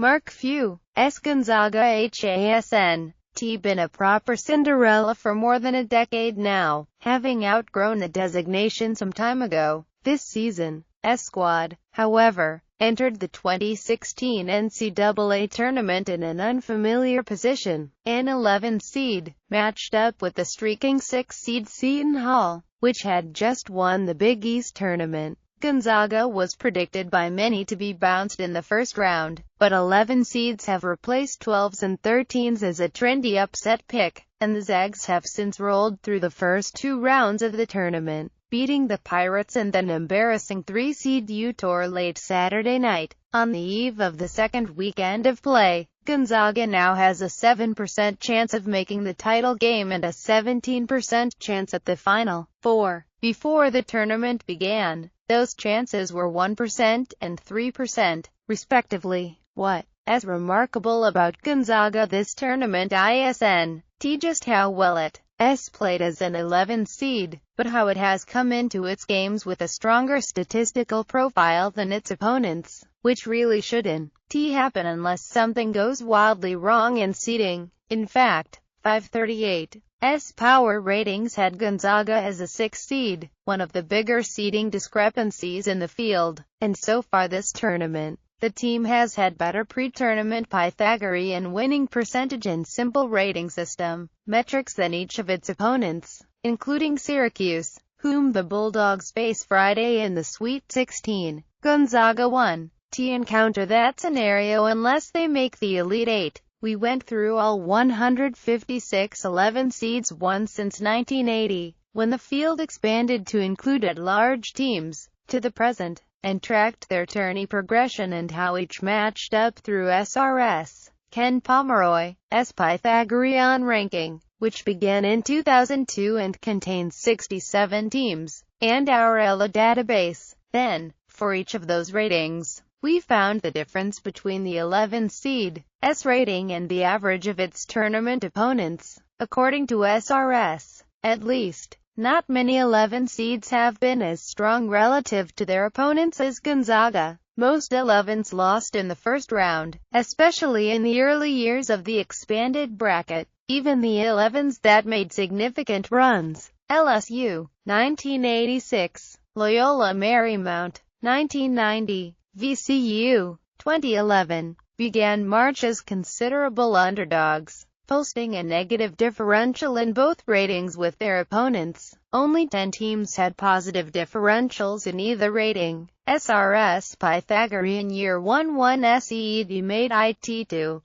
Mark Few, Gonzaga hasn't been a proper Cinderella for more than a decade now, having outgrown the designation some time ago. This season, squad, however, entered the 2016 NCAA Tournament in an unfamiliar position. An 11 seed, matched up with the streaking 6 seed Seton Hall, which had just won the Big East tournament. Gonzaga was predicted by many to be bounced in the first round, but 11 seeds have replaced 12s and 13s as a trendy upset pick, and the Zags have since rolled through the first 2 rounds of the tournament, beating the Pirates and then embarrassing 3-seed UTOR late Saturday night. On the eve of the second weekend of play, Gonzaga now has a 7% chance of making the title game and a 17% chance at the Final Four. Before the tournament began, those chances were 1% and 3%, respectively. What is remarkable about Gonzaga this tournament isn't just how well it's played as an 11 seed, but how it has come into its games with a stronger statistical profile than its opponents, which really shouldn't happen unless something goes wildly wrong in seeding. In fact, FiveThirtyEight's power ratings had Gonzaga as a 6 seed, one of the bigger seeding discrepancies in the field, and so far this tournament, the team has had better pre-tournament Pythagorean winning percentage and simple rating system metrics than each of its opponents, including Syracuse, whom the Bulldogs face Friday in the Sweet 16. Gonzaga won encounter that scenario unless they make the Elite Eight. We went through all 156 11 seeds once since 1980, when the field expanded to include at-large teams, to the present, and tracked their tourney progression and how each matched up through SRS. Ken Pomeroy's Pythagorean ranking, which began in 2002 and contains 67 teams, and our ELA database. Then, for each of those ratings, we found the difference between the 11 seed's rating and the average of its tournament opponents. According to SRS, at least, not many 11 seeds have been as strong relative to their opponents as Gonzaga. Most 11s lost in the first round, especially in the early years of the expanded bracket. Even the 11s that made significant runs, LSU, 1986, Loyola Marymount, 1990, VCU, 2011, began March as considerable underdogs, posting a negative differential in both ratings with their opponents. Only 10 teams had positive differentials in either rating. SRS Pythagorean Year 1 SEED made IT to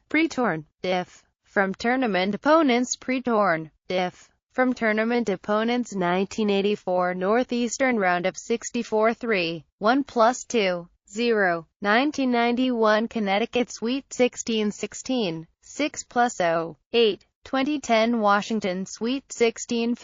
pre-tourn, diff, from tournament opponents pre-tourn, diff. From tournament opponents 1984 Northeastern Round of 64-3, 1+2, 0, 1991 Connecticut Sweet 16-16, 6+0, 8, 2010 Washington Sweet 16-15.